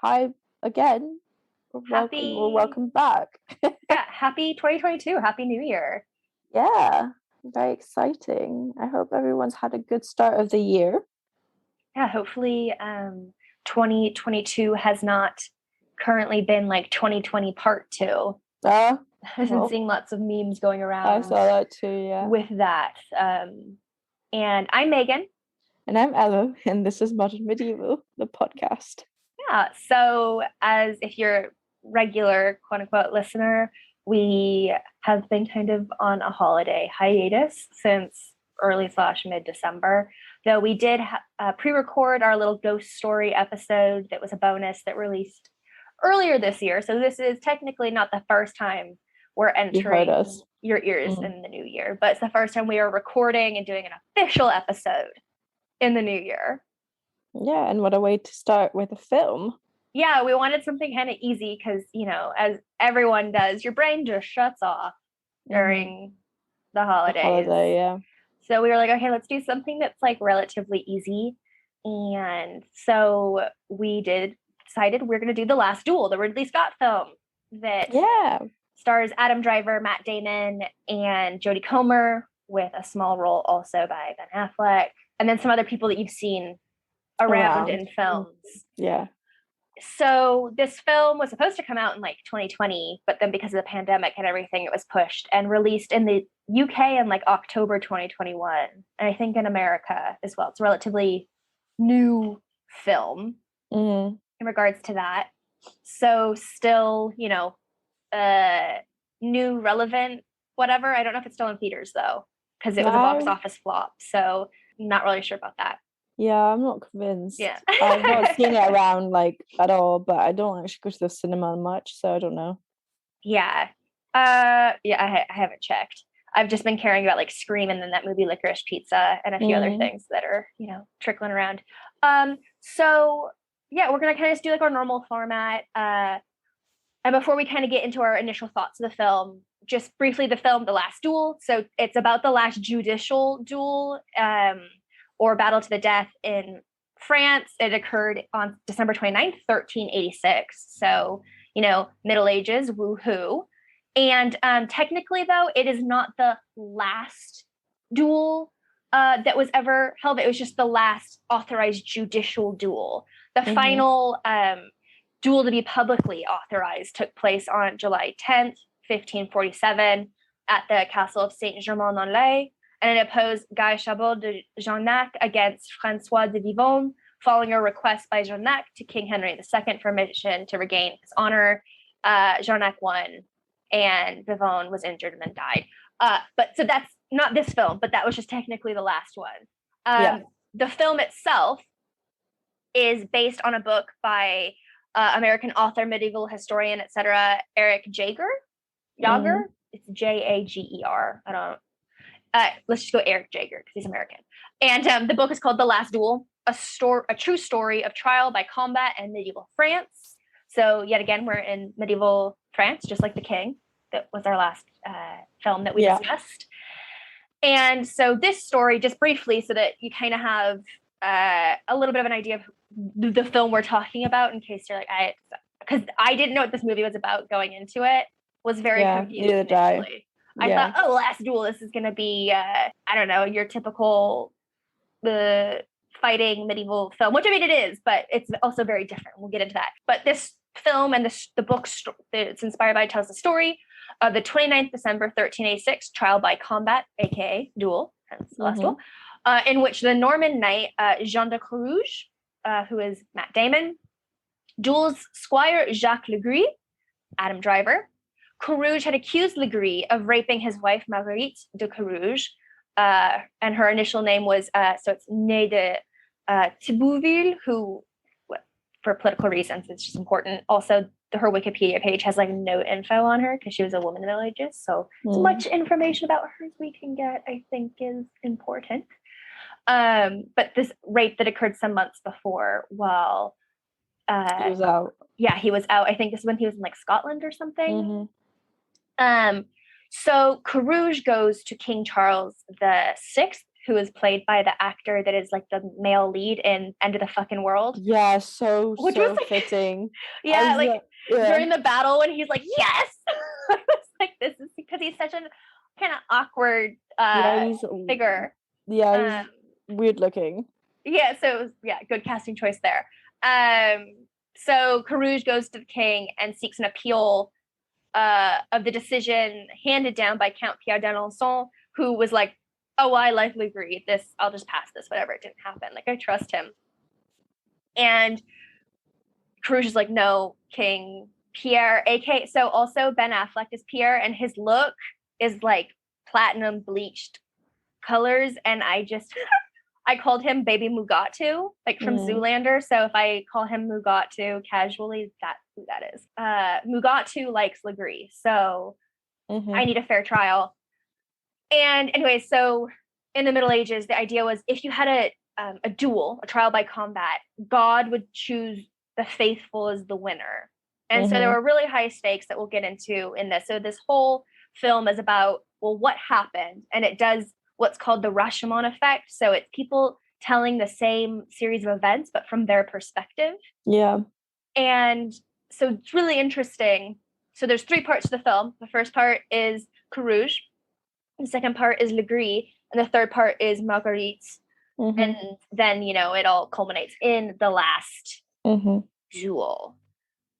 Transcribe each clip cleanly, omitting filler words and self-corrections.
hi again. Welcome back. Yeah, happy 2022. Happy New Year. Yeah, very exciting. I hope everyone's had a good start of the year. Yeah, hopefully 2022 has not currently been like 2020 part 2. I've been seeing lots of memes going around. I saw that too, yeah. With that. And I'm Megan. And I'm Ella, and this is Modern Medieval, the podcast. Yeah, so as if you're a regular quote-unquote listener, we have been kind of on a holiday hiatus since early/mid-December, though we did pre-record our little ghost story episode that was a bonus that released earlier this year. So this is technically not the first time we're entering your ears in the new year, but it's the first time we are recording and doing an official episode in the new year. Yeah, and what a way to start with a film. Yeah, we wanted something kind of easy because, you know, as everyone does, your brain just shuts off during the holidays. Yeah. So we were like, okay, let's do something that's like relatively easy. And so we decided we're going to do The Last Duel, the Ridley Scott film that stars Adam Driver, Matt Damon, and Jodie Comer, with a small role also by Ben Affleck, and then some other people that you've seen around in films. Yeah. So this film was supposed to come out in like 2020, but then because of the pandemic and everything, it was pushed and released in the UK in like October 2021. And I think in America as well. It's a relatively new film in regards to that. So still, you know, new, relevant, whatever. I don't know if it's still in theaters though, because it was a box office flop. So I'm not really sure about that. Yeah, I'm not convinced. Yeah. I've not seen it around like at all, but I don't actually go to the cinema much, so I don't know. Yeah. I haven't checked. I've just been caring about like Scream and then that movie Licorice Pizza and a few other things that are, you know, trickling around. So yeah, we're gonna kind of just do like our normal format. And before we kind of get into our initial thoughts of the film, just briefly the film The Last Duel. So it's about the last judicial duel, or battle to the death in France. It occurred on December 29th, 1386. So, you know, Middle Ages, woohoo. And technically, though, it is not the last duel that was ever held. It was just the last authorized judicial duel. The final duel to be publicly authorized took place on July 10th, 1547, at the castle of Saint-Germain-en-Laye. And it opposed Guy Chabot de Jarnac against Francois de Vivonne, following a request by Jarnac to King Henry II for permission to regain his honor. Jarnac won, and Vivonne was injured and then died. But so that's not this film, but that was just technically the last one. The film itself is based on a book by American author, medieval historian, etc., Eric Jager. It's Jager. I don't. Let's just go Eric Jager because he's American. And the book is called The Last Duel, a true story of trial by combat in medieval France. So yet again, we're in medieval France, just like The King. That was our last film that we discussed. And so this story, just briefly, so that you kind of have a little bit of an idea of the film we're talking about, in case you're like, because I didn't know what this movie was about going into it. Was very confused initially. I thought, Last Duel, this is going to be, I don't know, your typical fighting medieval film, which I mean it is, but it's also very different. We'll get into that. But this film and the book that it's inspired by tells the story of the 29th December 1386 trial by combat, aka duel, hence the Last Duel, in which the Norman knight Jean de Carouge, who is Matt Damon, duels Squire Jacques Legris, Adam Driver. Carouge had accused Legris of raping his wife Marguerite de Carouge, and her initial name was so it's Née de Thibouville, who, for political reasons, it's just important. Also, her Wikipedia page has like no info on her because she was a woman in the Middle Ages. So as much information about her as we can get, I think, is important. But this rape that occurred some months before, while he was out. Yeah, he was out. I think this is when he was in like Scotland or something. So Carouge goes to King Charles VI, who is played by the actor that is like the male lead in End of the Fucking World. Yeah, so Which was, like, fitting. Yeah, like yeah. during the battle when he's like, yes! I was like, this is because he's such a kind of awkward figure. Yeah, he's weird looking. Yeah, so it was, good casting choice there. So Carouge goes to the king and seeks an appeal of the decision handed down by Count Pierre d'Alençon, who was like, oh, I likely agree. I'll just pass this, whatever. It didn't happen. Like, I trust him. And Carouge is like, no, King Pierre, aka, so also Ben Affleck is Pierre, and his look is like platinum bleached colors, and I called him Baby Mugatu, like from Zoolander. So if I call him Mugatu casually, that's who that is. Mugatu likes Legree, so I need a fair trial. And anyway, so in the Middle Ages, the idea was if you had a duel, a trial by combat, God would choose the faithful as the winner. And so there were really high stakes that we'll get into in this. So this whole film is about, well, what happened? And it does what's called the Rashomon effect. So it's people telling the same series of events, but from their perspective. Yeah. And so it's really interesting. So there's 3 parts to the film. The first part is Carouge. The second part is Legree. And the third part is Marguerite. And then, it all culminates in the last duel.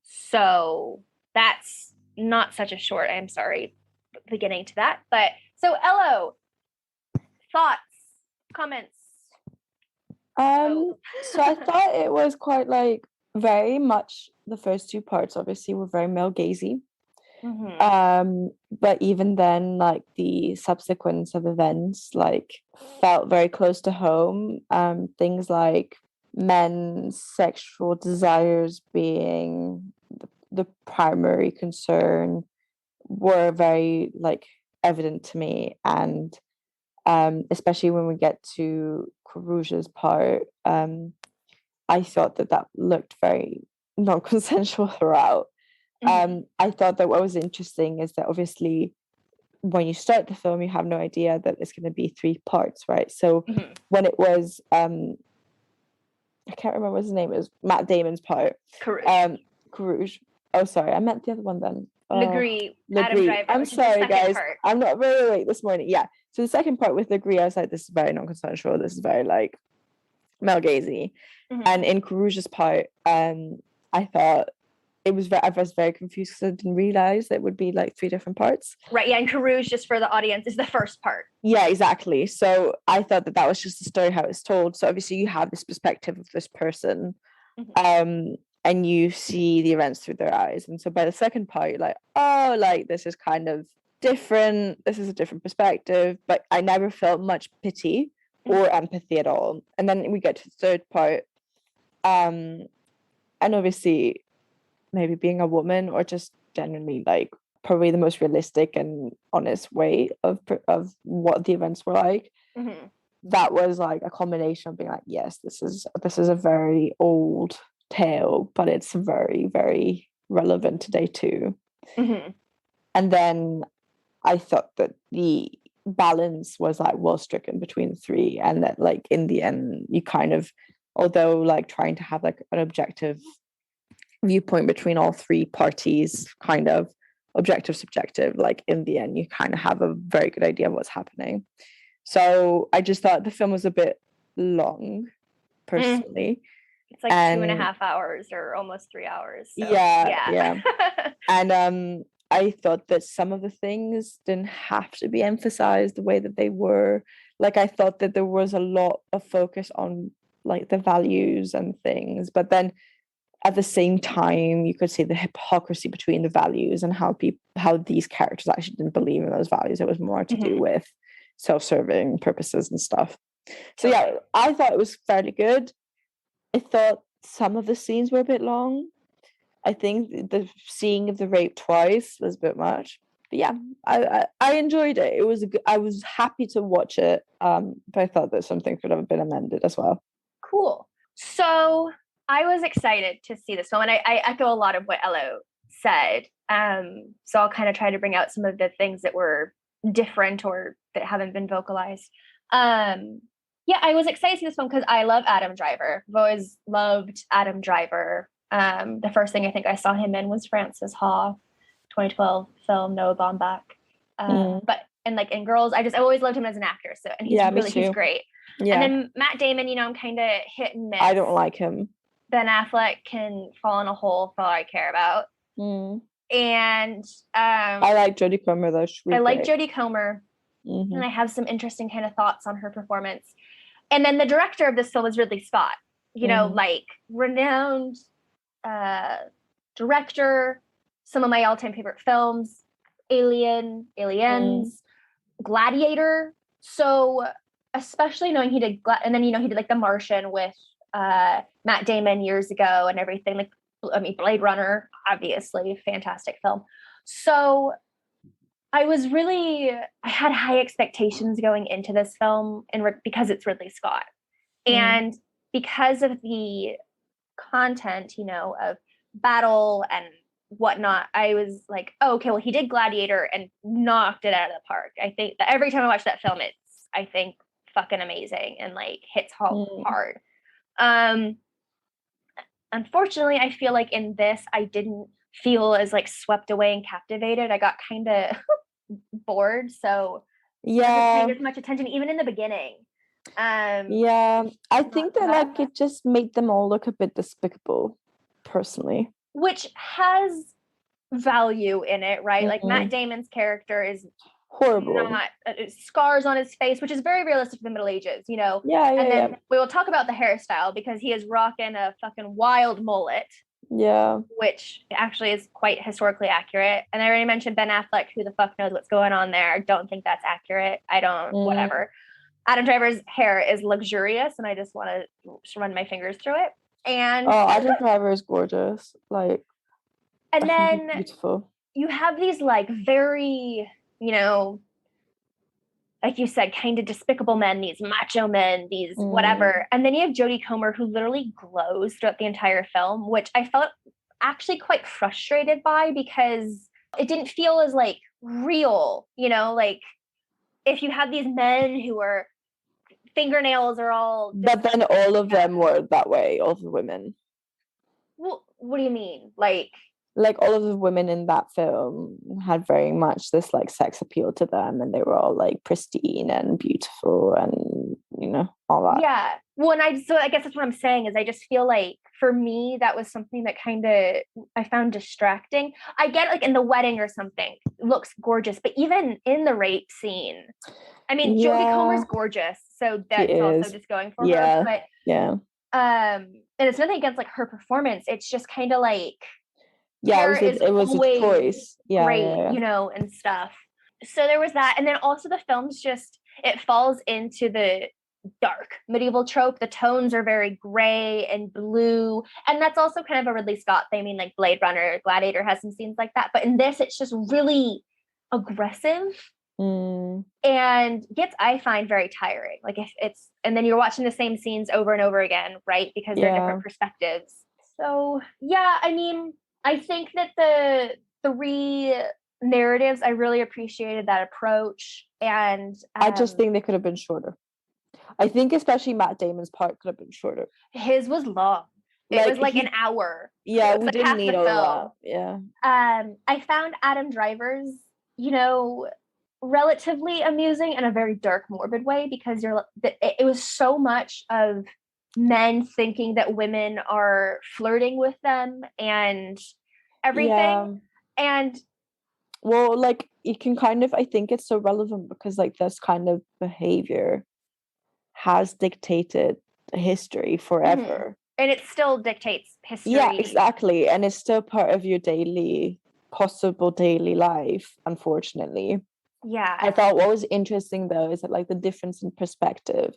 So that's not such a short, I'm sorry, beginning to that. But so Ello, thoughts, comments? So I thought it was quite like very much the first 2 parts obviously were very male gazy. But even then, like the subsequence of events like felt very close to home. Things like men's sexual desires being the primary concern were very like evident to me, and especially when we get to Carouge's part, I thought that looked very non-consensual throughout. I thought that what was interesting is that obviously when you start the film, you have no idea that it's going to be 3 parts, right? So when it was, I can't remember what his name is, Matt Damon's part. Carouge. Oh, sorry, I meant the other one then. Legree. Adam Driver. I'm sorry, guys. I'm not very awake this morning. Yeah. So the second part with Legree, I was like, this is very non-consensual. This is very like male gazy. And in Carouge's part, I thought I was very confused because I didn't realize it would be like 3 different parts. Right. Yeah. And Carouge, just for the audience, is the first part. Yeah, exactly. So I thought that was just the story how it's told. So obviously you have this perspective of this person, and you see the events through their eyes. And so by the second part, you're like, oh, like this is kind of different. This is a different perspective. But I never felt much pity or empathy at all. And then we get to the third part, and obviously maybe being a woman or just genuinely like probably the most realistic and honest way of what the events were like. That was like a combination of being like, yes, this is a very old tale, but it's very, very relevant today too. And then I thought that the balance was like well stricken between the 3, and that like in the end you kind of, although like trying to have like an objective viewpoint between all 3 parties, kind of objective subjective, like in the end you kind of have a very good idea of what's happening. So I just thought the film was a bit long personally. It's like 2.5 hours or almost 3 hours. So, yeah. And I thought that some of the things didn't have to be emphasized the way that they were. Like I thought that there was a lot of focus on like the values and things, but then at the same time you could see the hypocrisy between the values and how these characters actually didn't believe in those values. It was more to do with self-serving purposes and stuff. So yeah, I thought it was fairly good. I thought some of the scenes were a bit long. I think the seeing of the rape twice was a bit much. But yeah, I enjoyed it. It was I was happy to watch it. But I thought that some things could have been amended as well. Cool. So I was excited to see this film, and I echo a lot of what Ello said. So I'll kind of try to bring out some of the things that were different or that haven't been vocalized. Yeah, I was excited to see this one because I love Adam Driver. I've always loved Adam Driver. The first thing I think I saw him in was Frances Ha, 2012 film Noah Baumbach. But and like in Girls, I've always loved him as an actor. So and he's great. Yeah. And then Matt Damon, I'm kind of hit and miss. I don't like him. Ben Affleck can fall in a hole for all I care about. And I like Jodie Comer though. I like Jodie Comer, and I have some interesting kind of thoughts on her performance. And then the director of this film is Ridley Scott. Like renowned director. Some of my all-time favorite films: Aliens, Gladiator. So especially knowing he did, and then he did like The Martian with Matt Damon years ago and everything. Like, I mean, Blade Runner, obviously, fantastic film. So I had high expectations going into this film, and because it's Ridley Scott, and because of the content, of battle and whatnot, I was like, oh, okay, well, he did Gladiator and knocked it out of the park. I think that every time I watch that film, it's, I think, fucking amazing and like hits hard. Unfortunately, I feel like in this, I didn't feel as like swept away and captivated. I got kind of bored, so I didn't pay as much attention even in the beginning. I think that like it just made them all look a bit despicable, personally. Which has value in it, right? Like Matt Damon's character is horrible, not scars on his face, which is very realistic for the Middle Ages, And then we will talk about the hairstyle because he is rocking a fucking wild mullet. Yeah. Which actually is quite historically accurate. And I already mentioned Ben Affleck, who the fuck knows what's going on there. I don't think that's accurate. I don't, whatever. Adam Driver's hair is luxurious, and I just want to run my fingers through it. And Adam Driver is gorgeous. Like, and then beautiful. You have these like very, like you said, kind of despicable men, these macho men, these whatever. And then you have Jodie Comer, who literally glows throughout the entire film, which I felt actually quite frustrated by because it didn't feel as like real, like if you have these men who are fingernails are all. But then all of them were that way, all the women. Well, what do you mean? Like all of the women in that film had very much this like sex appeal to them, and they were all like pristine and beautiful and all that. Yeah. Well, and I guess that's what I'm saying is I just feel like for me that was something that kind of I found distracting. I get like in the wedding or something, it looks gorgeous, but even in the rape scene, I mean, Jodie Comer's gorgeous, so that's also just going for her. But and it's nothing against like her performance. It's just kind of like. Yeah, it was a choice. Yeah, great, and stuff. So there was that. And then also the film's it falls into the dark medieval trope. The tones are very gray and blue. And that's also kind of a Ridley Scott thing. I mean, like Blade Runner, Gladiator has some scenes like that. But in this, it's just really aggressive. And gets, I find, very tiring. Like and then you're watching the same scenes over and over again, right? Because they're different perspectives. So, yeah, I mean, I think that the three narratives, I really appreciated that approach. And I just think they could have been shorter. I think especially Matt Damon's part could have been shorter. His was long. It was like an hour. Yeah, we didn't need all that. Yeah. I found Adam Driver's, relatively amusing in a very dark, morbid way because it was so much of men thinking that women are flirting with them and everything. And well, like you can kind of, I think it's so relevant because like this kind of behavior has dictated history forever. And it still dictates history. Yeah, exactly. And it's still part of your possible daily life, unfortunately. Yeah. I thought what was interesting though is that like the difference in perspective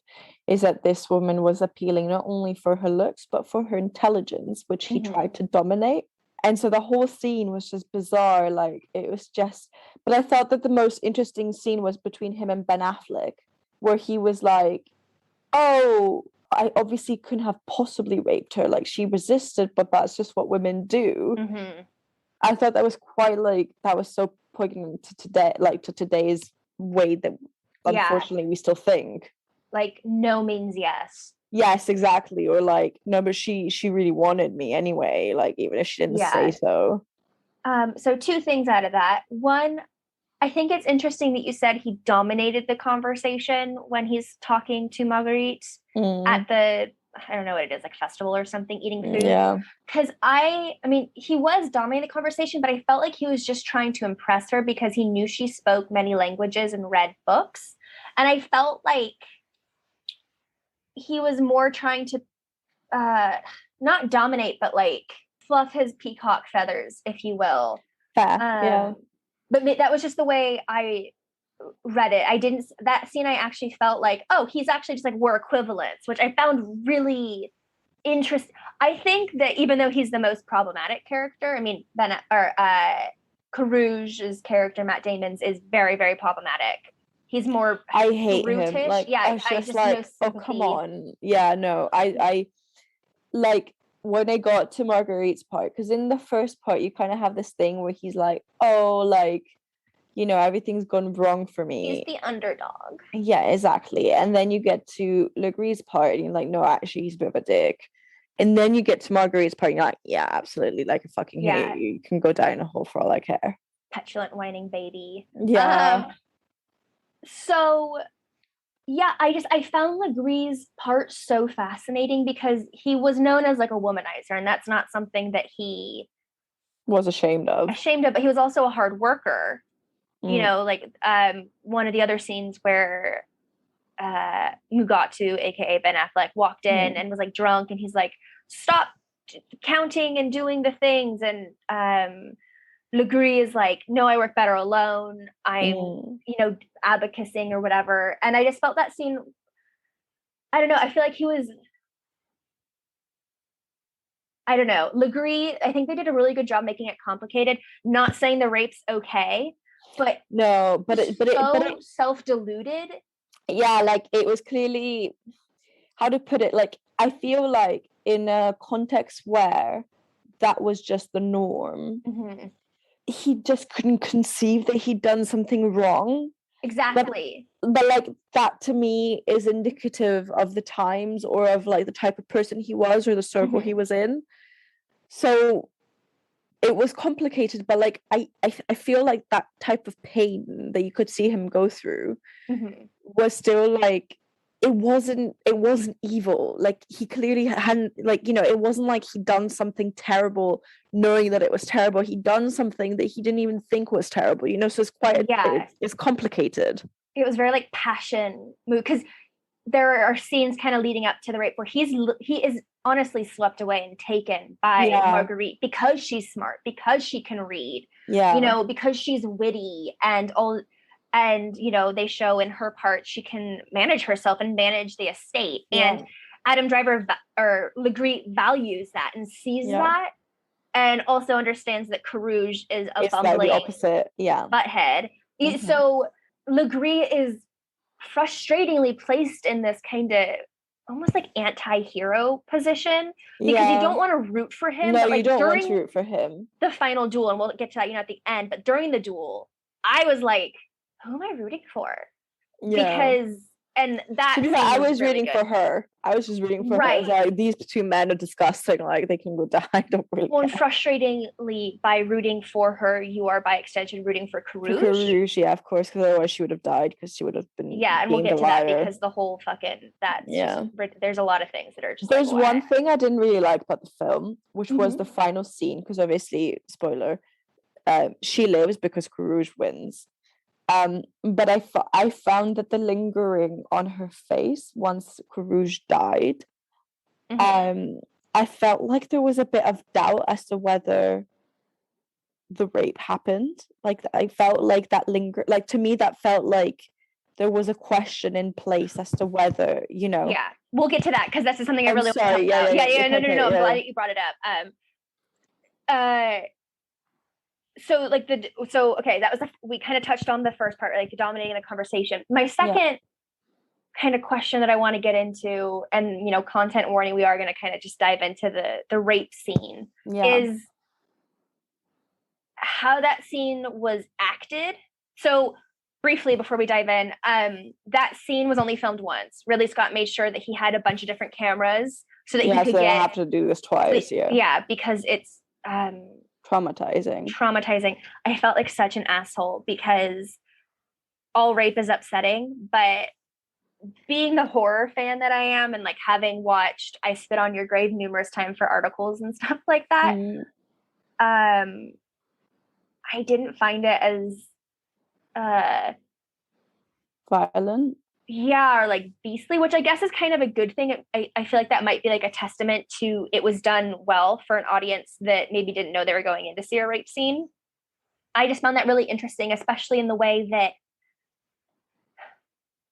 is that this woman was appealing not only for her looks but for her intelligence, which he tried to dominate. And so the whole scene was just bizarre. Like it was just, but I thought that the most interesting scene was between him and Ben Affleck, where he was like, oh, I obviously couldn't have possibly raped her. Like she resisted, but that's just what women do. I thought that was quite that was so poignant to today, like to today's way that unfortunately we still think. like no means yes. Yes, exactly. Or like, no, but she really wanted me anyway, like even if she didn't say so. So two things out of that. One, I think it's interesting that you said he dominated the conversation when he's talking to Marguerite at the, I don't know what it is, like festival or something, eating food. Yeah. Because I mean, he was dominating the conversation, but I felt like he was just trying to impress her because he knew she spoke many languages and read books. And I felt like he was more trying to not dominate, but like fluff his peacock feathers, if you will. Fair. Yeah. But that was just the way I read it. That scene, I actually felt like, oh, he's actually just like, we're equivalents, which I found really interesting. I think that even though he's the most problematic character, I mean, Carouge's character, Matt Damon's, is very, very problematic. He's more I hate brutish. him. Like, yeah, I just like, oh, come on. Yeah, no, I like when I got to Marguerite's part, because in the first part you kind of have this thing where he's like, oh, like, you know, everything's gone wrong for me. He's the underdog. Yeah, exactly. And then you get to Legree's part and you're like, no, actually he's a bit of a dick. And then you get to Marguerite's part and you're like, yeah, absolutely, like I fucking hate you. You can go down a hole for all I care. Petulant whining baby. Yeah. So yeah, I found Legree's part so fascinating because he was known as like a womanizer, and that's not something that he was ashamed of, but he was also a hard worker. You know, like one of the other scenes where Mugatu, aka Ben Affleck, walked in and was like drunk, and he's like, stop counting and doing the things, and Legree is like, no, I work better alone. I'm, you know, abacusing or whatever. And I just felt that scene, I don't know, I feel like he was, I don't know, Legree, I think they did a really good job making it complicated, not saying the rape's okay, but no, but it self-deluded. Yeah, like it was clearly, how to put it, like I feel like in a context where that was just the norm, he just couldn't conceive that he'd done something wrong. Exactly. But like that to me is indicative of the times or of like the type of person he was or the circle he was in. So it was complicated, but like I feel like that type of pain that you could see him go through was still like, it wasn't evil. Like he clearly hadn't, like, you know, it wasn't like he'd done something terrible knowing that it was terrible. He'd done something that he didn't even think was terrible, you know, so it's quite it's complicated. It was very like passion mood, because there are scenes kind of leading up to the rape where he is honestly swept away and taken by Marguerite because she's smart, because she can read, you know, because she's witty and all. And, you know, they show in her part, she can manage herself and manage the estate. And Adam Driver or Legree values that and sees that, and also understands that Carouge is a bumbling like opposite butthead. So Legree is frustratingly placed in this kind of almost like anti-hero position because you don't want to root for him. No, but like you don't want to root for him. The final duel, and we'll get to that, you know, at the end. But during the duel, I was like, who am I rooting for? Because, and that I was rooting for her. I was just rooting for her. Like, these two men are disgusting. Like, they can go die. I don't really care. And frustratingly, by rooting for her, you are by extension rooting for Carouge. Carouge, yeah, of course, because otherwise she would have died, because she would have been. Yeah, and we'll get to that because the whole fucking there's a lot of things that are just. There's one thing I didn't really like about the film, which was the final scene, because obviously, spoiler, she lives because Carouge wins. But I found that the lingering on her face once Carouge died, I felt like there was a bit of doubt as to whether the rape happened. Like I felt like that like to me that felt like there was a question in place as to whether, you know. Yeah, we'll get to that because that's something I really want to talk about. No. I'm glad that you brought it up. So like okay, that was we kind of touched on the first part, like dominating the conversation. My second kind of question that I want to get into, and you know, content warning, we are going to kind of just dive into the rape scene, is how that scene was acted. So briefly before we dive in, that scene was only filmed once. Ridley Scott made sure that he had a bunch of different cameras so that he could I have to do this twice. Yeah, because it's traumatizing. I felt like such an asshole because all rape is upsetting, but being the horror fan that I am, and like having watched I Spit on Your Grave numerous times for articles and stuff like that, I didn't find it as violent. Yeah, or like beastly, which I guess is kind of a good thing. I feel like that might be like a testament to it was done well for an audience that maybe didn't know they were going in to see a rape scene. I just found that really interesting, especially in the way that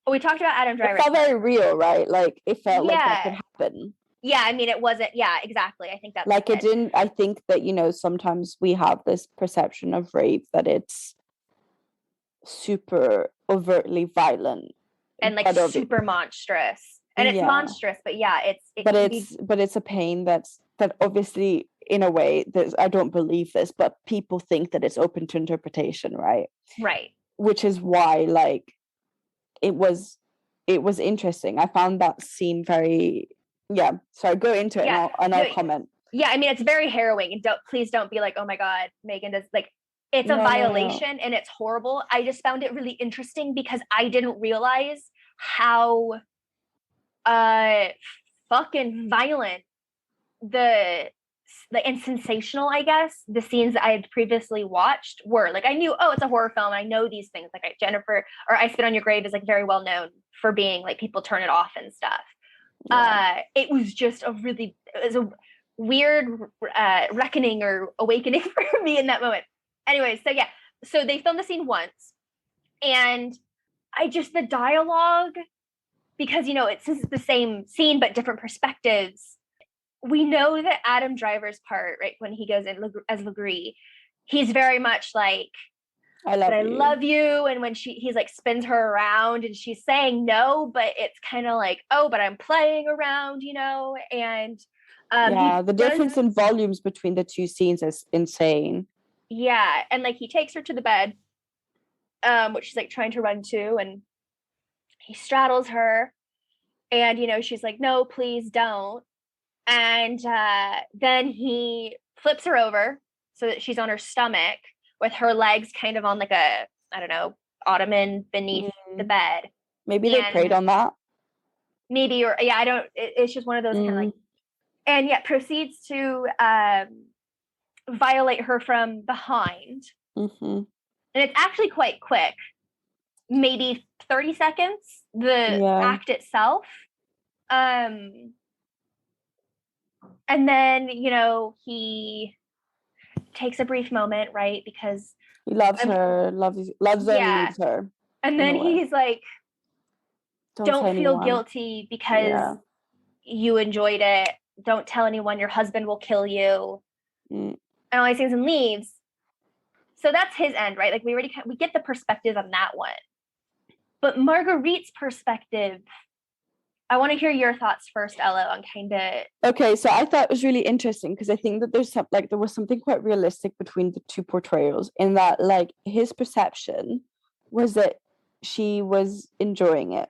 we talked about Adam Driver. It felt very real, right? Like it felt like that could happen. Yeah, I mean, it wasn't. Yeah, exactly. I think that's like it didn't. I think that, you know, sometimes we have this perception of rape that it's super overtly violent and like super monstrous, and it's monstrous, but yeah, it's a pain that obviously, in a way, I don't believe this, but people think that it's open to interpretation, right? Right. Which is why, like, it was interesting. I found that scene very, so go into it and I'll comment. Yeah, I mean, it's very harrowing, and please don't be like, oh my God, Megan does, like, it's a violation and it's horrible. I just found it really interesting because I didn't realize how fucking violent and sensational, I guess, the scenes that I had previously watched were. Like, I knew, it's a horror film. I know these things. Like, Jennifer, or I Spit on Your Grave is like very well known for being like, people turn it off and stuff. Yeah. It was a weird reckoning or awakening for me in that moment. Anyway, so they filmed the scene once, and the dialogue, because, you know, it's the same scene but different perspectives. We know that Adam Driver's part, right, when he goes in as Legree, he's very much like, I love you. And when he's like spins her around and she's saying no, but it's kind of like, oh, but I'm playing around, you know. And the difference in volumes between the two scenes is insane. Yeah, and like he takes her to the bed, which she's like trying to run to, and he straddles her, and, you know, she's like, no, please don't. And then he flips her over so that she's on her stomach with her legs kind of on like a, I don't know, ottoman beneath the bed. Maybe they prayed on that. Maybe, or it's just one of those kind of like, and yet proceeds to violate her from behind. And it's actually quite quick, maybe 30 seconds, the act itself. And then, you know, he takes a brief moment, right? Because he loves her, loves her, and leaves her. And then he's like, don't feel guilty because you enjoyed it. Don't tell anyone, your husband will kill you. And all these things, and leaves. So that's his end, right? Like, we get the perspective on that one. But Marguerite's perspective, I want to hear your thoughts first, Ella, on kind of. Okay, so I thought it was really interesting because I think that there was something quite realistic between the two portrayals, in that, like, his perception was that she was enjoying it.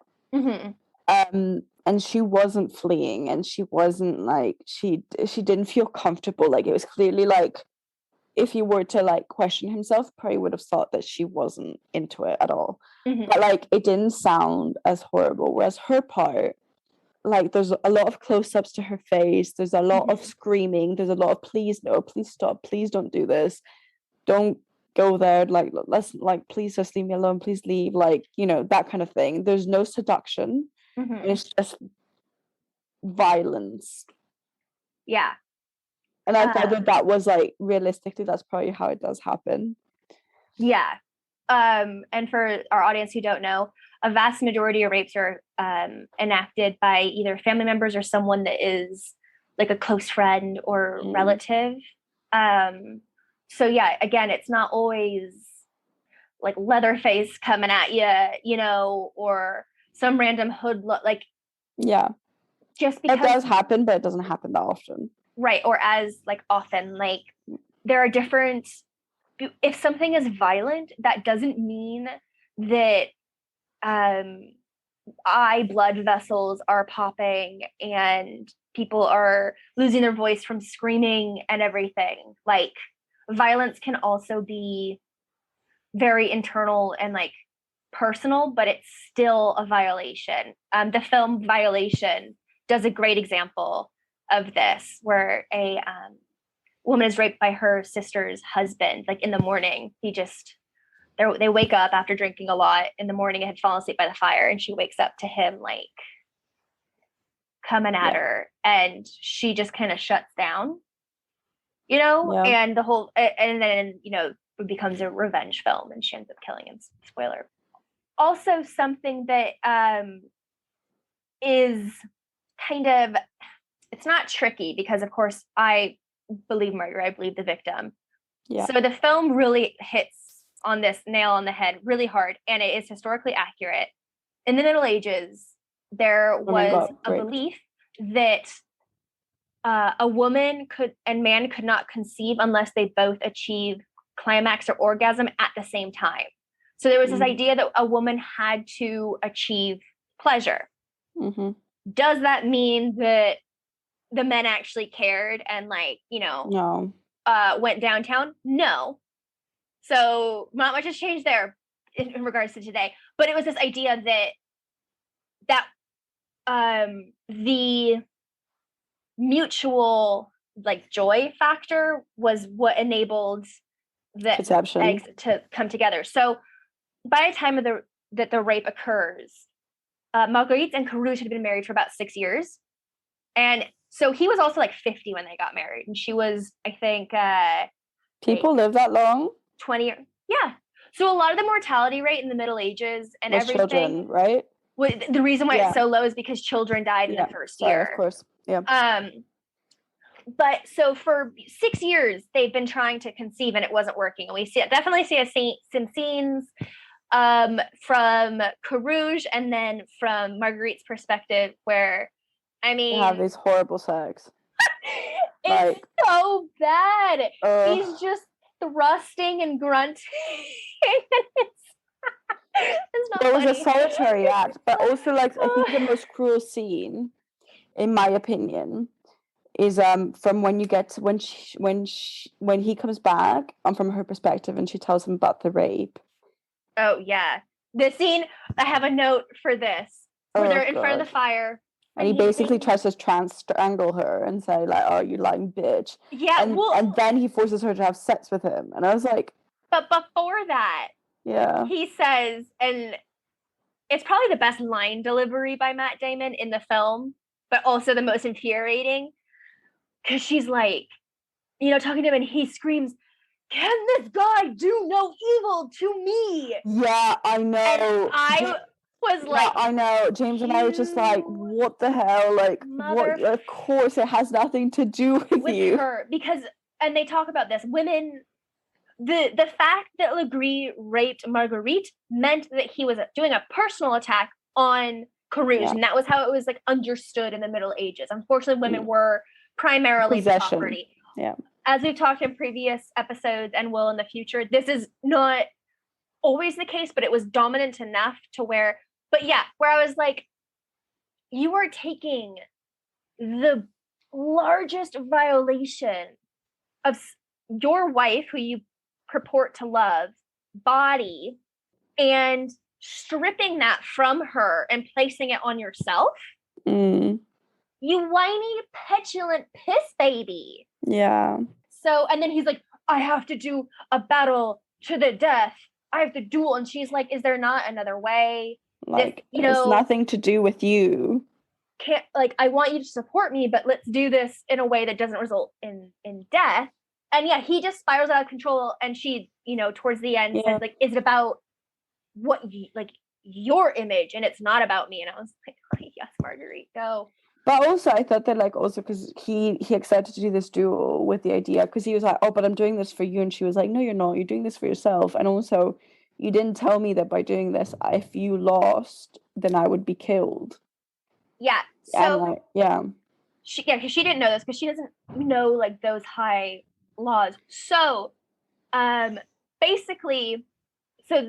And she wasn't fleeing, and she wasn't like, she didn't feel comfortable. Like, it was clearly like, if he were to like question himself, probably would have thought that she wasn't into it at all. But like, it didn't sound as horrible. Whereas her part, like, there's a lot of close-ups to her face, there's a lot of screaming, there's a lot of please no, please stop, please don't do this, don't go there, like, let's, like, please just leave me alone, please leave, like, you know, that kind of thing. There's no seduction. It's just violence. And I thought that was like, realistically, that's probably how it does happen. And for our audience who don't know, a vast majority of rapes are enacted by either family members or someone that is like a close friend or relative. So yeah, again, it's not always like Leatherface coming at you, you know, or some random hoodlum, like, just because it does happen, but it doesn't happen that often. Right, or as like often. Like, there are different, if something is violent, that doesn't mean that eye blood vessels are popping and people are losing their voice from screaming and everything. Like, violence can also be very internal and like personal, but it's still a violation. The film Violation does a great example of this, where a woman is raped by her sister's husband, like in the morning. They wake up after drinking a lot in the morning and had fallen asleep by the fire, and she wakes up to him like coming at her, and she just kind of shuts down, and the whole, and then, it becomes a revenge film and she ends up killing him. Spoiler. Also, something that is kind of, it's not tricky because, of course, I believe murder. I believe the victim. Yeah. So the film really hits on this nail on the head really hard, and it is historically accurate. In the Middle Ages, there was a belief that a woman and man could not conceive unless they both achieve climax or orgasm at the same time. So there was this idea that a woman had to achieve pleasure. Mm-hmm. Does that mean that the men actually cared and no, went downtown? No. So not much has changed there in regards to today. But it was this idea that the mutual joy factor was what enabled the conception. Eggs to come together. So by the time of the rape occurs, Marguerite and Carouge had been married for about 6 years. And so he was also 50 when they got married. And she was, I think... People live that long? 20 years. Yeah. So a lot of the mortality rate in the Middle Ages and was everything... children, right? The reason why it's so low is because children died in the first year. Of course. Yeah. But so for 6 years, they've been trying to conceive and it wasn't working. And we definitely see some scenes from Carouge and then from Marguerite's perspective where, I mean... They have this horrible sex. It's so bad. He's just thrusting and grunting. It's not It funny. was a solitary act, but also I think the most cruel scene, in my opinion, is from when he comes back, from her perspective, and she tells him about the rape. Oh yeah, the scene. I have a note for this where they're in front of the fire, and he basically tries to strangle her and say "Oh, you lying bitch." Yeah, and then he forces her to have sex with him, and I was like, but before that, he says, and it's probably the best line delivery by Matt Damon in the film, but also the most infuriating. Because she's talking to him, and he screams, "Can this guy do no evil to me?" Yeah, I know. And I was like, I know. James and I were just like, what the hell? What? Of course, it has nothing to do with you. Her, because, and they talk about this, women, the fact that Legree raped Marguerite meant that he was doing a personal attack on Carouge, and that was how it was understood in the Middle Ages. Unfortunately, women were primarily property. Yeah. As we've talked in previous episodes and will in the future, this is not always the case, but it was dominant enough to where I was like, you are taking the largest violation of your wife, who you purport to love, body, and stripping that from her and placing it on yourself. You whiny, petulant piss baby. Yeah. So, and then he's like, I have to do a battle to the death. I have to duel. And she's like, is there not another way? It's nothing to do with you. I want you to support me, but let's do this in a way that doesn't result in death. And he just spirals out of control. And she, towards the end says, is it about what your image? And it's not about me. And I was like, yes, Marguerite, go. But also, I thought that also because he accepted to do this duel with the idea, because he was like, oh, but I'm doing this for you. And she was like, no, you're not. You're doing this for yourself. And also, you didn't tell me that by doing this, if you lost, then I would be killed. Yeah. So, She, because she didn't know this, because she doesn't know those high laws. So, basically, So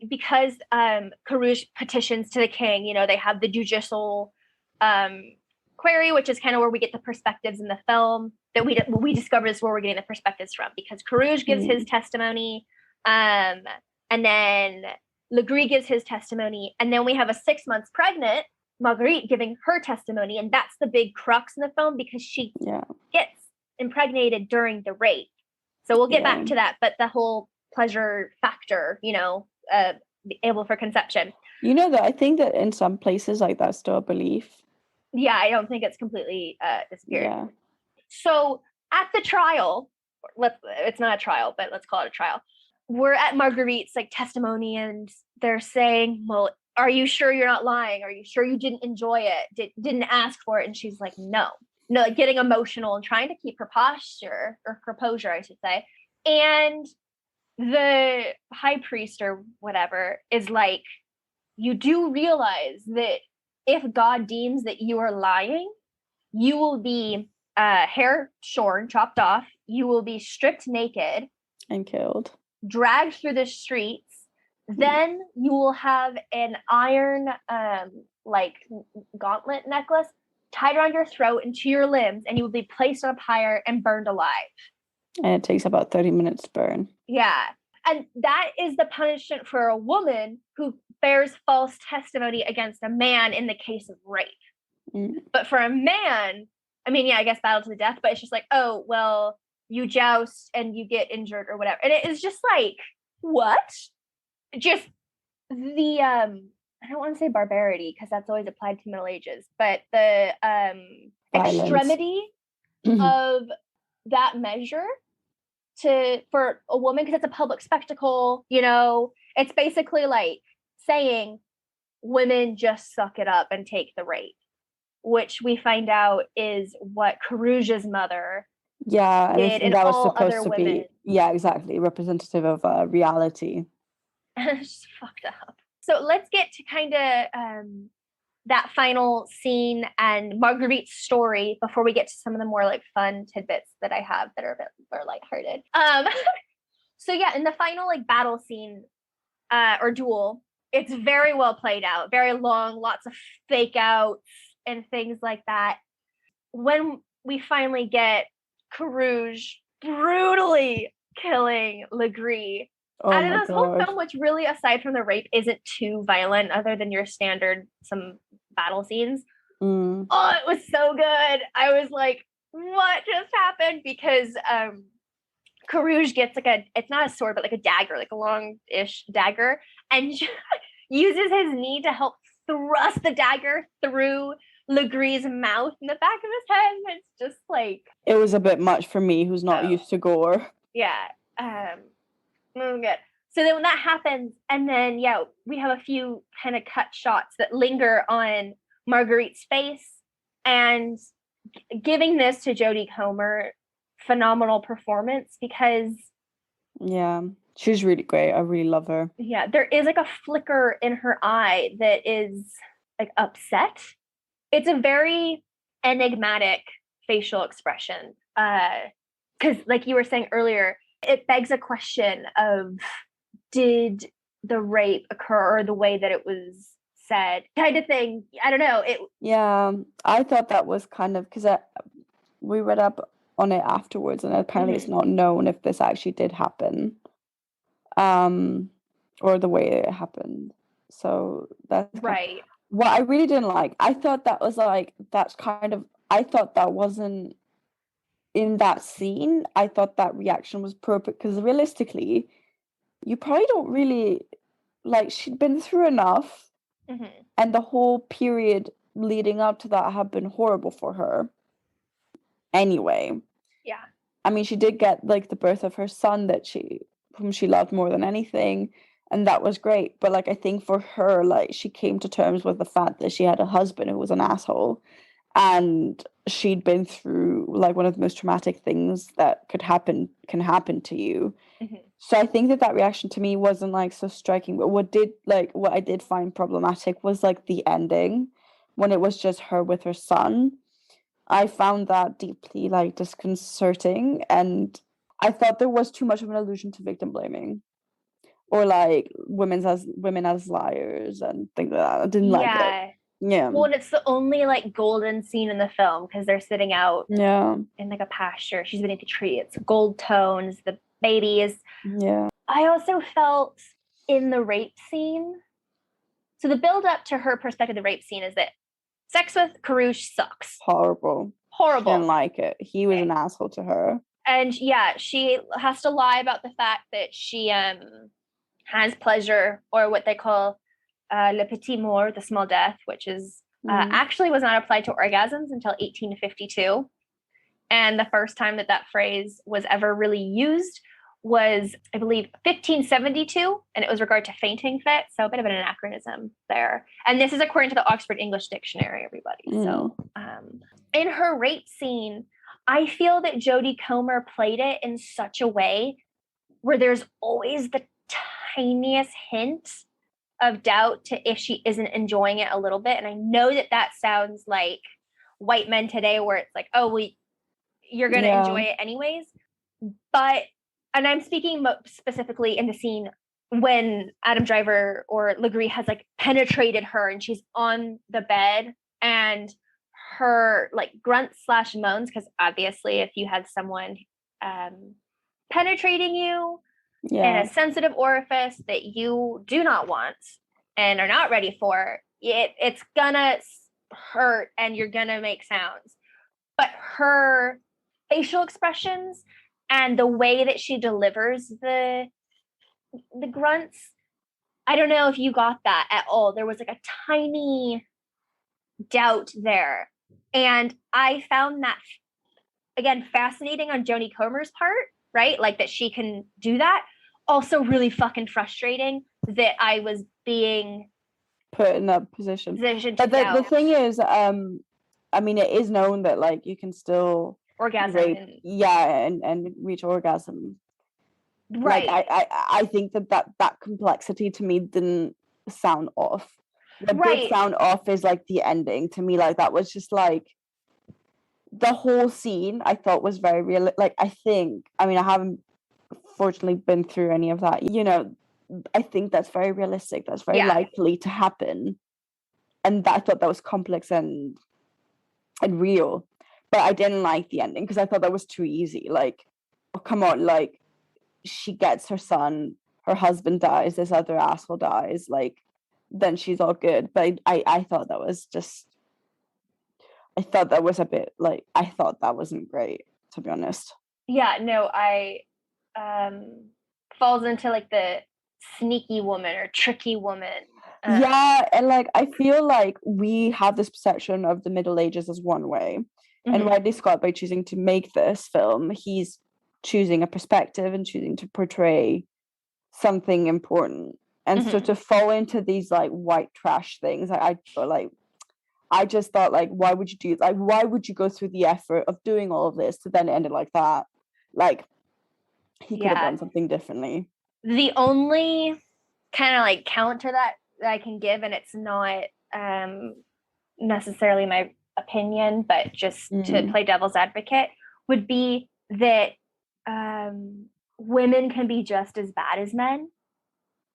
because Carouge petitions to the king, they have the judicial query, which is kind of where we get the perspectives in the film that we discover is where we're getting the perspectives from, because Carouge gives his testimony, and then Legree gives his testimony, and then we have a 6 months pregnant Marguerite giving her testimony, and that's the big crux in the film, because she gets impregnated during the rape. So we'll get back to that, but the whole pleasure factor, able for conception. That I think that in some places like that's still a belief. Yeah, I don't think it's completely disappeared. Yeah. So at the trial, it's not a trial, but let's call it a trial. We're at Marguerite's testimony, and they're saying, well, are you sure you're not lying? Are you sure you didn't enjoy it? Didn't ask for it? And she's like, no, getting emotional and trying to keep her posture, or composure, I should say. And the high priest or whatever is like, you do realize that if God deems that you are lying, you will be hair shorn, chopped off. You will be stripped naked and killed, dragged through the streets. Then you will have an iron gauntlet necklace tied around your throat and to your limbs, and you will be placed on a pyre and burned alive. And it takes about 30 minutes to burn. Yeah. And that is the punishment for a woman who bears false testimony against a man in the case of rape. But for a man, I guess battle to the death, but it's just like, oh, well, you joust and you get injured or whatever. And it is just like, what? Just the, I don't want to say barbarity, because that's always applied to Middle Ages, but the extremity of that measure for a woman, because it's a public spectacle, it's basically like saying women just suck it up and take the rape, which we find out is what Carouge's mother did, and that was supposed to be exactly representative of reality. It's just fucked up. So let's get to kind of that final scene and Marguerite's story before we get to some of the more fun tidbits that I have that are a bit more lighthearted. So yeah, in the final battle scene or duel, it's very well played out, very long, lots of fake outs and things like that. When we finally get Carouge brutally killing Legree, and in this whole film, which really, aside from the rape, isn't too violent, other than your standard some battle scenes. Oh, it was so good. I was like, what just happened? Because Carouge gets it's not a sword, but a dagger, a long-ish dagger, and uses his knee to help thrust the dagger through Legree's mouth in the back of his head. And it's just it was a bit much for me, who's not used to gore. Yeah. Oh, good. So then when that happens, and then we have a few kind of cut shots that linger on Marguerite's face, and giving this to Jodie Comer, phenomenal performance, because she's really great. I really love her. Yeah, there is a flicker in her eye that is upset. It's a very enigmatic facial expression, because like you were saying earlier, it begs a question of, did the rape occur, or the way that it was said, kind of thing. I don't know. I thought that was kind of, because we read up on it afterwards, and apparently it's not known if this actually did happen, or the way it happened. So that's right. What I really didn't like. I thought that was I thought that wasn't in that scene. I thought that reaction was appropriate, because realistically, you probably don't really, she'd been through enough, and the whole period leading up to that had been horrible for her anyway. Yeah. She did get the birth of her son whom she loved more than anything, and that was great. But I think for her, she came to terms with the fact that she had a husband who was an asshole, and she'd been through one of the most traumatic things that can happen to you. So I think that reaction to me wasn't so striking. But what I did find problematic was the ending, when it was just her with her son. I found that deeply disconcerting, and I thought there was too much of an allusion to victim blaming. or like women as liars and things like that. I didn't like it. Yeah. Well, and it's the only like golden scene in the film because they're sitting out in like a pasture. She's beneath a tree. It's gold tones, the babies. Yeah. I also felt in the rape scene. So the build up to her perspective, the rape scene is that sex with Karush sucks. Horrible. Didn't like it. He was an asshole to her. And yeah, she has to lie about the fact that she has pleasure, or what they call le petit mort, the small death, which is actually was not applied to orgasms until 1852. And the first time that phrase was ever really used was, I believe, 1572, and it was regard to fainting fit. So a bit of an anachronism there. And this is according to the Oxford English Dictionary, everybody. So in her rape scene, I feel that Jodie Comer played it in such a way where there's always the tiniest hint of doubt to if she isn't enjoying it a little bit. And I know that sounds like white men today, where it's like, oh, well, you're going to enjoy it anyways. But, and I'm speaking specifically in the scene when Adam Driver or Legree has like penetrated her and she's on the bed, and her like grunts / moans, because obviously if you had someone penetrating you in a sensitive orifice that you do not want and are not ready for, it's gonna hurt and you're gonna make sounds. But her facial expressions and the way that she delivers the grunts, I don't know if you got that at all. There was like a tiny doubt there. And I found that, again, fascinating on Jodie Comer's part, right? Like that she can do that. Also really fucking frustrating that I was being put in that position. But the thing is, I mean, it is known that like you can still orgasm rape, and reach orgasm. Right. Like I think that complexity to me didn't sound off. What did sound off is like the ending to me. Like that was just like the whole scene I thought was very real. Like I haven't fortunately been through any of that. You know, I think that's very realistic. That's very likely to happen. And I thought that was complex and real. But I didn't like the ending because I thought that was too easy. Like, oh, come on, like she gets her son, her husband dies, this other asshole dies, like then she's all good. But I thought that was just, I thought that was a bit like, I thought that wasn't great, to be honest. Yeah, no, I falls into like the sneaky woman or tricky woman. And like I feel like we have this perception of the Middle Ages as one way. And Ridley Scott, by choosing to make this film, he's choosing a perspective and choosing to portray something important. And so to fall into these like white trash things, I just thought like, why would you do, like, why would you go through the effort of doing all of this to then end it like that? Like he could have done something differently. The only kind of like counter that I can give, and it's not necessarily my opinion, but just to play devil's advocate, would be that women can be just as bad as men.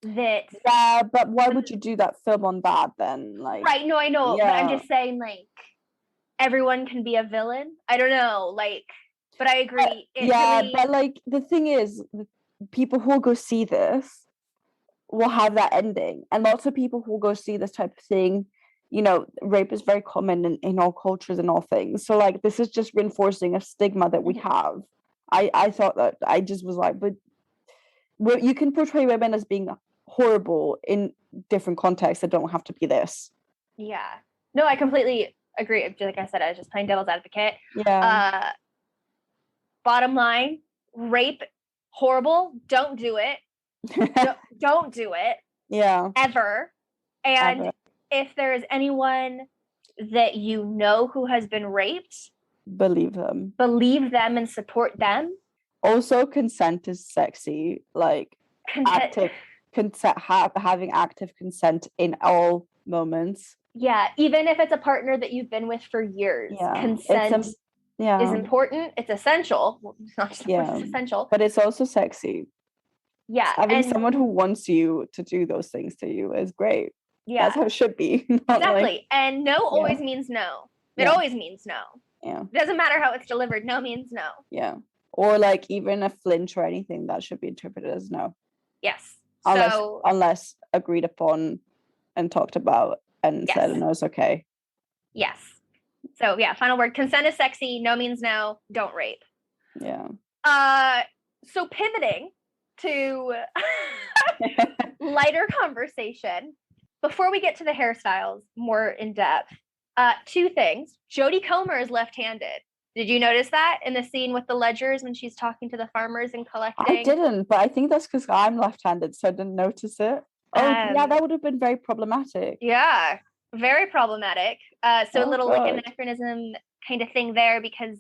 But why would you do that film on that then? Like, right? No, I know, but I'm just saying, like, everyone can be a villain. I don't know, like, but I agree. But like the thing is, people who will go see this will have that ending, and lots of people who will go see this type of thing, you know, rape is very common in all cultures and all things. So like this is just reinforcing a stigma that we have. I thought that, I just was like, but you can portray women as being horrible in different contexts that don't have to be this. Yeah. No, I completely agree. Like I said, I was just playing devil's advocate. Yeah. Bottom line, rape, horrible. Don't do it. don't do it. Yeah. Ever. And if there is anyone that you know who has been raped, believe them and support them. Also, consent is sexy. Like active consent, having active consent in all moments. Yeah, even if it's a partner that you've been with for years, consent is important. It's essential. Well, it's not just important, it's essential. But it's also sexy. Yeah. Having someone who wants you to do those things to you is great. Yeah. That's how it should be. Exactly. And no always means no. It always means no. Yeah. It doesn't matter how it's delivered. No means no. Yeah. Or like even a flinch or anything that should be interpreted as no. Yes. Unless agreed upon and talked about and said no, it's okay. Yes. So yeah, final word. Consent is sexy. No means no. Don't rape. Yeah. So pivoting to lighter conversation. Before we get to the hairstyles more in depth, two things. Jodie Comer is left-handed. Did you notice that in the scene with the ledgers when she's talking to the farmers and collecting? I didn't, but I think that's because I'm left-handed, so I didn't notice it. Oh, yeah, that would have been very problematic. Yeah, very problematic. So a little like anachronism kind of thing there, because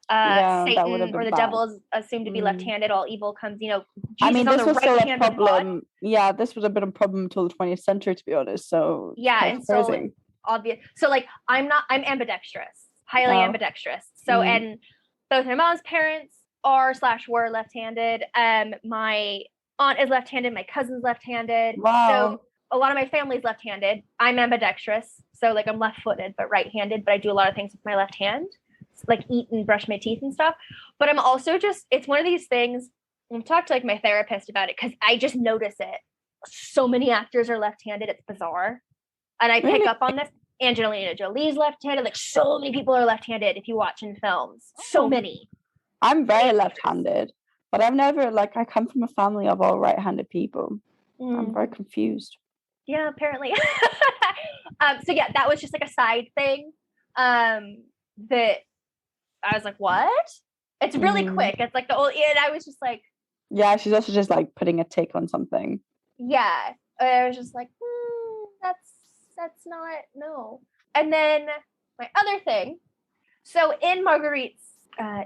Satan or the devil is assumed to be left-handed. All evil comes, Jesus I mean, this was still a problem. God. Yeah, this would have been a problem until the 20th century, to be honest. So yeah, and so obvious. So like, I'm ambidextrous, highly ambidextrous. So and both my mom's parents are/were left-handed. My aunt is left-handed. My cousin's left-handed. Wow. So a lot of my family's left-handed. I'm ambidextrous, so like I'm left-footed but right-handed. But I do a lot of things with my left hand, like eat and brush my teeth and stuff. But I'm also it's one of these things. I've talked to like my therapist about it because I just notice it. So many actors are left-handed. It's bizarre. And I pick up on this. Angelina Jolie's left-handed. Like so many people are left-handed if you watch in films. So many. I'm very left-handed, but I've never I come from a family of all right-handed people. I'm very confused. Yeah, apparently. So yeah, that was just like a side thing. That I was like, what? It's really quick. It's like and I was just like, yeah, she's also just like putting a take on something. Yeah, I was just like, that's not no. And then my other thing. So in Marguerite's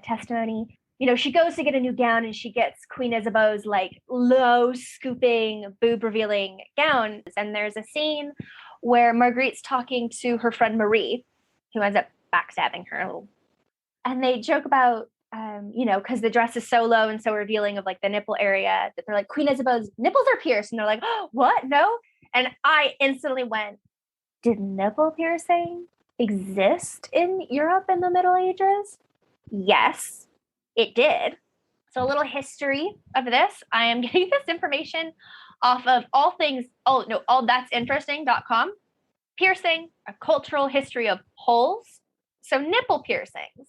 testimony, she goes to get a new gown and she gets Queen Isabeau's like low scooping boob revealing gown. And there's a scene where Marguerite's talking to her friend Marie, who ends up backstabbing her. And they joke about, because the dress is so low and so revealing of like the nipple area, that they're like, Queen Isabeau's nipples are pierced. And they're like, oh, what? No. And I instantly went, did nipple piercing exist in Europe in the Middle Ages? Yes, it did. So a little history of this. I am getting this information off of allthat'sinteresting.com. Piercing, a cultural history of holes. So nipple piercings,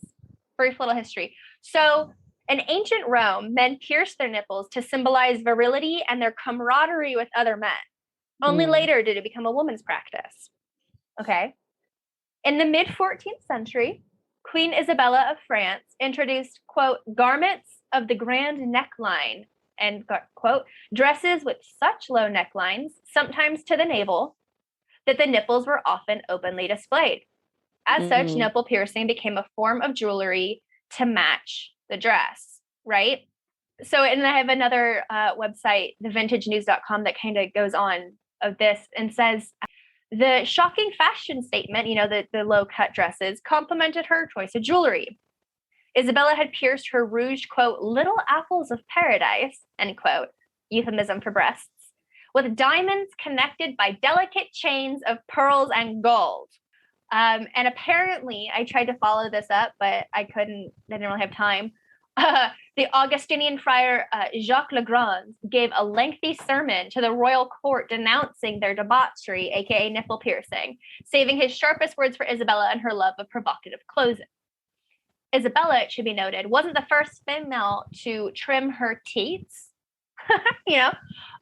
brief little history. So in ancient Rome, men pierced their nipples to symbolize virility and their camaraderie with other men. Only later did it become a woman's practice. Okay. In the mid-14th century, Queen Isabella of France introduced, quote, garments of the grand neckline, and quote, dresses with such low necklines, sometimes to the navel, that the nipples were often openly displayed. As such, nipple piercing became a form of jewelry to match the dress, right? So, and I have another website, thevintagenews.com, that kind of goes on of this and says, the shocking fashion statement, the low-cut dresses, complemented her choice of jewelry. Isabella had pierced her rouged, quote, little apples of paradise, end quote, euphemism for breasts, with diamonds connected by delicate chains of pearls and gold. And apparently, I tried to follow this up, but I didn't really have time. The Augustinian friar Jacques Legrand gave a lengthy sermon to the royal court denouncing their debauchery, aka nipple piercing, saving his sharpest words for Isabella and her love of provocative clothing. Isabella, it should be noted, wasn't the first female to trim her teats.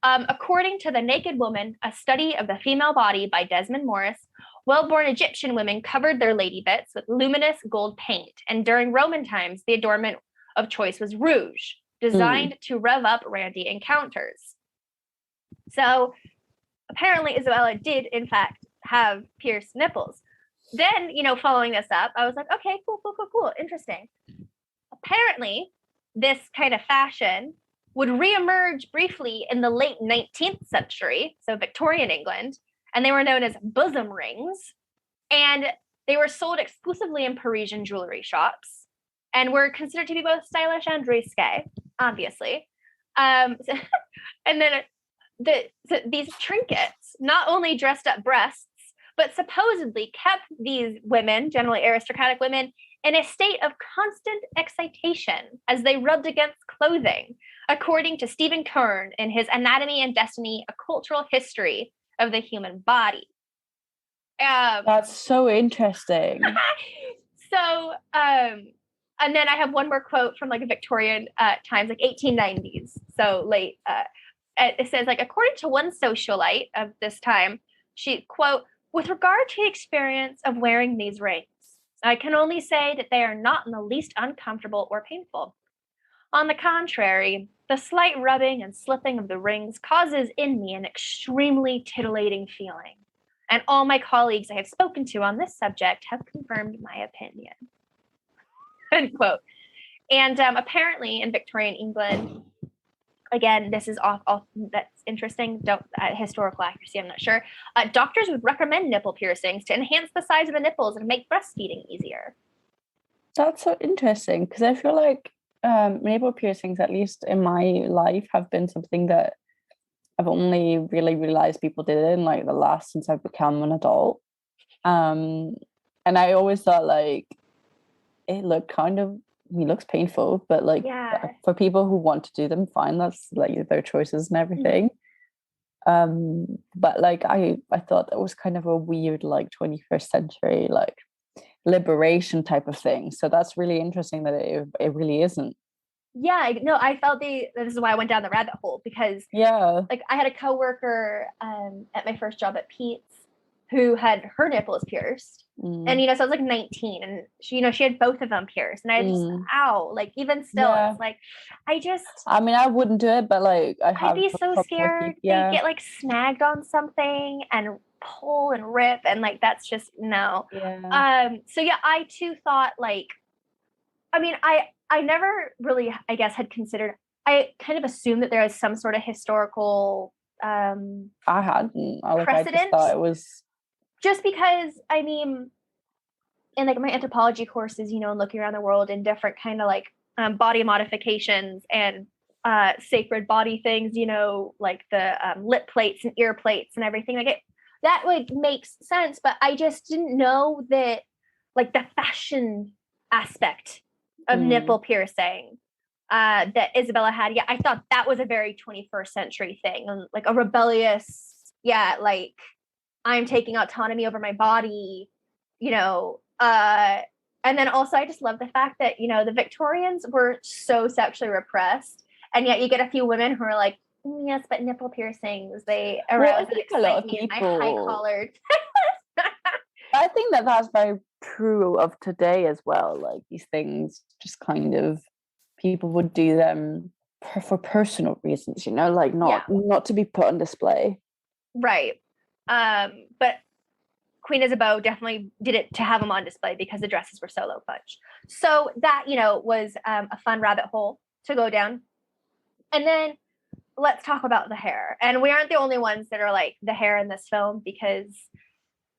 According to The Naked Woman, a study of the female body by Desmond Morris, well-born Egyptian women covered their lady bits with luminous gold paint, and during Roman times, the adornment of choice was rouge, designed to rev up randy encounters. So apparently Isabella did, in fact, have pierced nipples. Then, following this up, I was like, okay, cool, interesting. Apparently, this kind of fashion would reemerge briefly in the late 19th century, so Victorian England, and they were known as bosom rings, and they were sold exclusively in Parisian jewelry shops, and were considered to be both stylish and risque, obviously. And then these trinkets not only dressed up breasts, but supposedly kept these women, generally aristocratic women, in a state of constant excitation as they rubbed against clothing, according to Stephen Kern in his Anatomy and Destiny, A Cultural History of the Human Body. That's so interesting. So, and then I have one more quote from like a Victorian times, like 1890s. So late. It says, like, according to one socialite of this time, she, quote, with regard to the experience of wearing these rings, I can only say that they are not in the least uncomfortable or painful. On the contrary, the slight rubbing and slipping of the rings causes in me an extremely titillating feeling. And all my colleagues I have spoken to on this subject have confirmed my opinion. End quote. And apparently in Victorian England, again, this is all that's interesting. Historical accuracy, I'm not sure. Doctors would recommend nipple piercings to enhance the size of the nipples and make breastfeeding easier. That's so interesting, because I feel like nipple piercings, at least in my life, have been something that I've only really realized people did in like the last since I've become an adult. And I always thought like it looked looks painful, but like for people who want to do them, fine, that's like their choices and everything. But like I thought that was kind of a weird like 21st century like liberation type of thing. So that's really interesting that it really isn't. Yeah, no, I felt this is why I went down the rabbit hole, because like I had a coworker at my first job at Pete's who had her nipples pierced. And, so I was like 19 and she, she had both of them pierced. And I just, ow, like even still, it's like, I mean, I wouldn't do it, but like, I'd be so scared they get like snagged on something and pull and rip. And like, that's just, no. So yeah, I too thought like, I mean, I never really, I guess, had considered, I kind of assumed that there was some sort of historical I hadn't. Precedent. I just thought it was... Just because, I mean, in like my anthropology courses, and looking around the world in different kind of like body modifications and sacred body things, like the lip plates and ear plates and everything like it, that would make sense. But I just didn't know that like the fashion aspect of nipple piercing that Isabella had. Yeah, I thought that was a very 21st century thing, like a rebellious, like I'm taking autonomy over my body, and then also I just love the fact that, the Victorians were so sexually repressed, and yet you get a few women who are like, yes, but nipple piercings, they arouse a lot of people. My high-collared. I think that's very true of today as well. Like these things just kind of, people would do them for personal reasons, like not to be put on display. Right. But Queen Isabeau definitely did it to have them on display because the dresses were so low punch. So that, was a fun rabbit hole to go down. And then let's talk about the hair. And we aren't the only ones that are like the hair in this film, because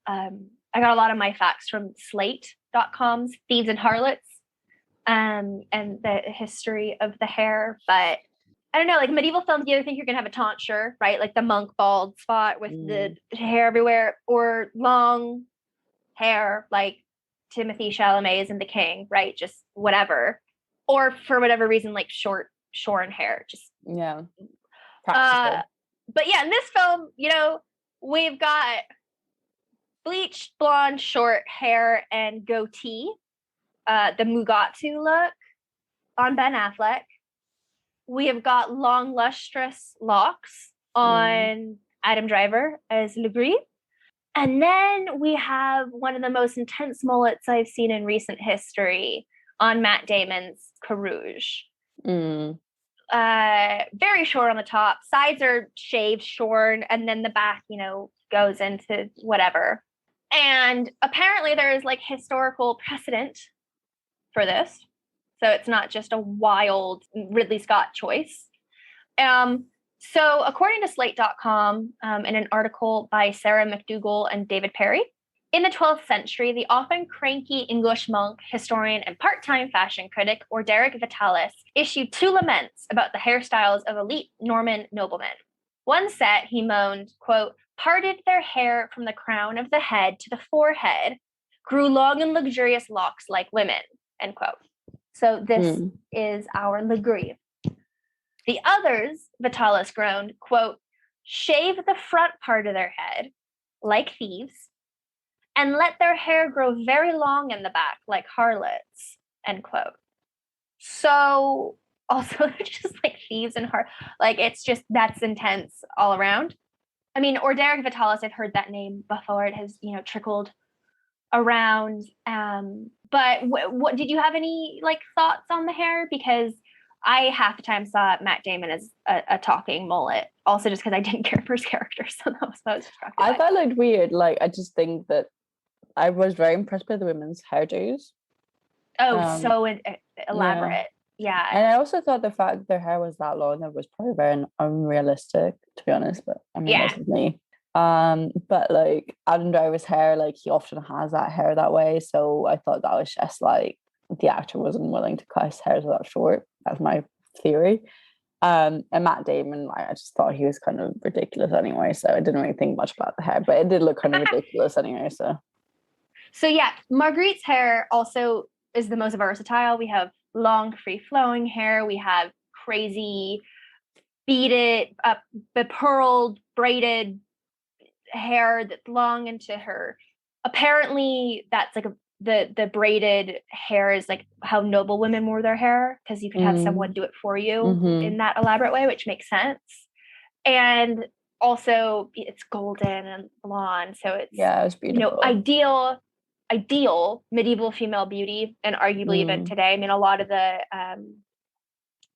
I got a lot of my facts from Slate.com's Thieves and Harlots and the history of the hair. But I don't know, like medieval films, you either think you're going to have a tonsure, right? Like the monk bald spot with the hair everywhere, or long hair like Timothy Chalamet's in The King, right? Just whatever. Or for whatever reason, like short, shorn hair. Just practical. But yeah, in this film, we've got bleached blonde short hair and goatee, the Mugatu look on Ben Affleck. We have got long, lustrous locks on Adam Driver as Legris. And then we have one of the most intense mullets I've seen in recent history on Matt Damon's Carouge. Very short on the top. Sides are shaved, shorn, and then the back, goes into whatever. And apparently there is like historical precedent for this. So it's not just a wild Ridley Scott choice. So according to Slate.com, in an article by Sarah McDougall and David Perry, In the 12th century, the often cranky English monk, historian, and part-time fashion critic Orderic Vitalis issued 2 laments about the hairstyles of elite Norman noblemen. One set, he moaned, quote, parted their hair from the crown of the head to the forehead, grew long and luxurious locks like women, end quote. So this is our Legree. The others, Vitalis groaned, quote, shave the front part of their head, like thieves, and let their hair grow very long in the back, like harlots, end quote. So also just like thieves and like it's just, that's intense all around. I mean, Orderic Vitalis, I've heard that name before. It has, trickled around. But what did you have any like thoughts on the hair? Because I half the time saw Matt Damon as a talking mullet, also just because I didn't care for his character. So that was distracted. I thought it looked weird. Like, I just think that I was very impressed by the women's hairdos. Oh, so elaborate. Yeah. And I also thought the fact that their hair was that long, that was probably very unrealistic, to be honest. But I mean, that's just me. But like Adam Driver's hair, like he often has that hair that way. So I thought that was just like the actor wasn't willing to cut his hair that short. That's my theory. And Matt Damon, I just thought he was kind of ridiculous anyway. So I didn't really think much about the hair, but it did look kind of ridiculous anyway. So yeah, Marguerite's hair also is the most versatile. We have long, free-flowing hair. We have crazy beaded, bepearled, braided hair that's long into her. Apparently, that's like the braided hair is like how noble women wore their hair, because you could have someone do it for you in that elaborate way, which makes sense. And also, it's golden and blonde, so it's beautiful. Ideal medieval female beauty, and arguably even today. I mean, a lot of the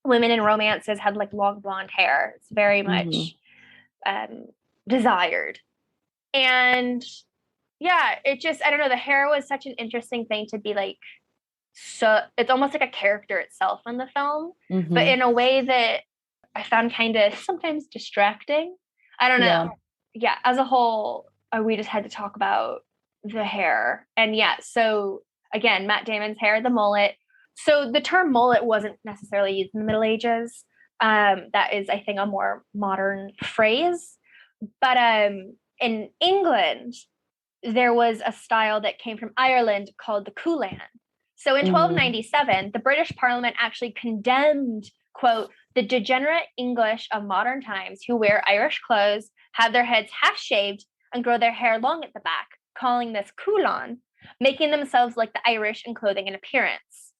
women in romances had like long blonde hair. It's very much desired. And yeah, it just, I don't know, the hair was such an interesting thing to be like, so it's almost like a character itself in the film, but in a way that I found kind of sometimes distracting. I don't know. Yeah, as a whole, we just had to talk about the hair. And yeah, so again, Matt Damon's hair, the mullet. So the term mullet wasn't necessarily used in the Middle Ages. That is, I think, a more modern phrase. But in England, there was a style that came from Ireland called the Coolan. So in 1297, the British Parliament actually condemned, quote, the degenerate English of modern times who wear Irish clothes, have their heads half shaved, and grow their hair long at the back, calling this Coolan, making themselves like the Irish in clothing and appearance.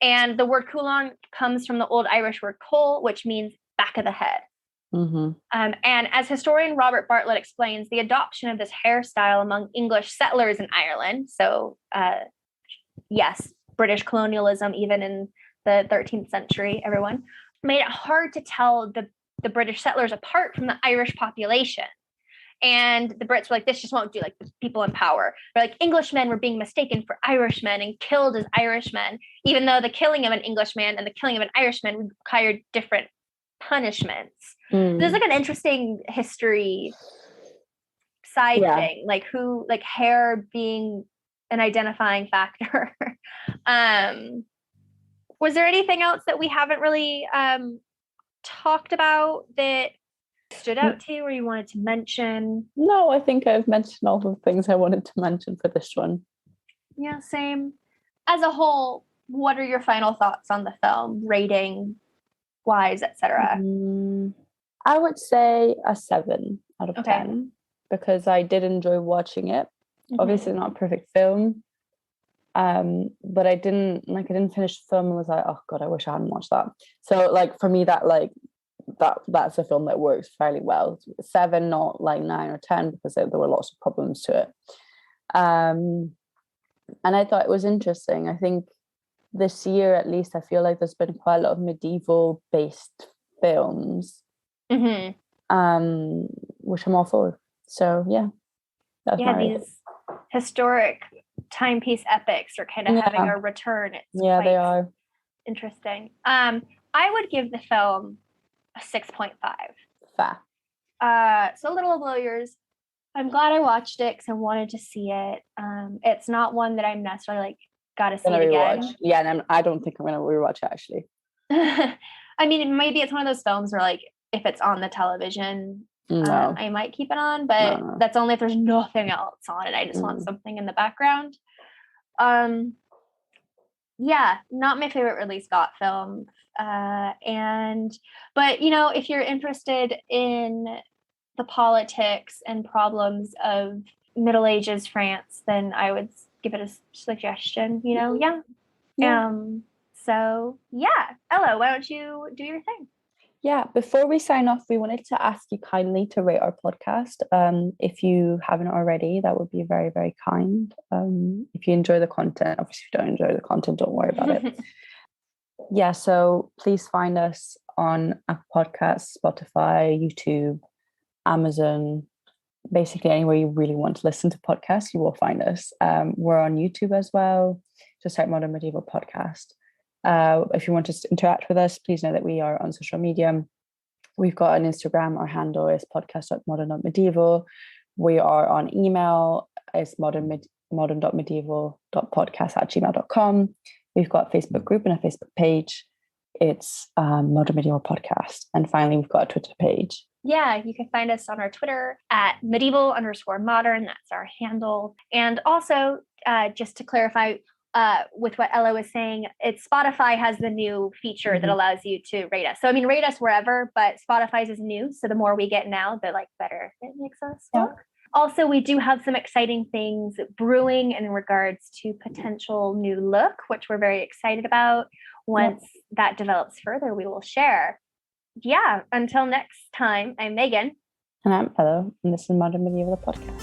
And the word Coolan comes from the Old Irish word col, which means back of the head. And as historian Robert Bartlett explains, the adoption of this hairstyle among English settlers in Ireland, so yes, British colonialism, even in the 13th century, everyone, made it hard to tell the British settlers apart from the Irish population. And the Brits were like, this just won't do, like the people in power. But like Englishmen were being mistaken for Irishmen and killed as Irishmen, even though the killing of an Englishman and the killing of an Irishman required different punishments. There's like an interesting history side thing, like who, like hair being an identifying factor. Was there anything else that we haven't really talked about that stood out to you or you wanted to mention? No, I think I've mentioned all the things I wanted to mention for this one. Yeah, same. As a whole, what are your final thoughts on the film, rating wise, etc.? I would say a 7 out of 10, because I did enjoy watching it. Obviously not a perfect film, but I didn't finish the film and was like, oh god, I wish I hadn't watched that. So like for me, that's a film that works fairly well. 7, not like 9 or 10, because there were lots of problems to it. And I thought it was interesting. I think this year, at least, I feel like there's been quite a lot of medieval based films, which I'm all for. So yeah, these historic timepiece epics are kind of having a return. It's they are interesting. I would give the film a 6.5. Fair. So a little below yours. I'm glad I watched it because I wanted to see it. It's not one that I'm necessarily like gotta see it again. Yeah, and I don't think I'm gonna rewatch it actually. I mean, maybe it's one of those films where like if it's on the television, I might keep it on, but that's only if there's nothing else on it. I just want something in the background. Yeah, not my favorite Ridley Scott film. But if you're interested in the politics and problems of Middle Ages France, then I would give it a suggestion, Yeah. So yeah, Ella, why don't you do your thing? Yeah, before we sign off, we wanted to ask you kindly to rate our podcast. If you haven't already, that would be very, very kind. If you enjoy the content, obviously if you don't enjoy the content, don't worry about it. Yeah, so please find us on Apple Podcasts, Spotify, YouTube, Amazon, basically anywhere you really want to listen to podcasts, you will find us. We're on YouTube as well. Just type Modern Medieval Podcast. If you want to interact with us, please know that we are on social media. We've got an Instagram. Our handle is podcast.modern.medieval. We are on email. It's modern.medieval.podcast@gmail.com. We've got a Facebook group and a Facebook page. It's Modern Medieval Podcast. And finally, we've got a Twitter page. Yeah, you can find us on our Twitter at medieval_modern. That's our handle. And also, just to clarify, with what Ella was saying, Spotify has the new feature that allows you to rate us. So I mean, rate us wherever, but Spotify's is new. So the more we get now, the better it makes us look. Also, we do have some exciting things brewing in regards to potential new look, which we're very excited about. Once that develops further, we will share. Yeah, until next time, I'm Megan. And I'm Ella, and this is Modern Medieval Podcast.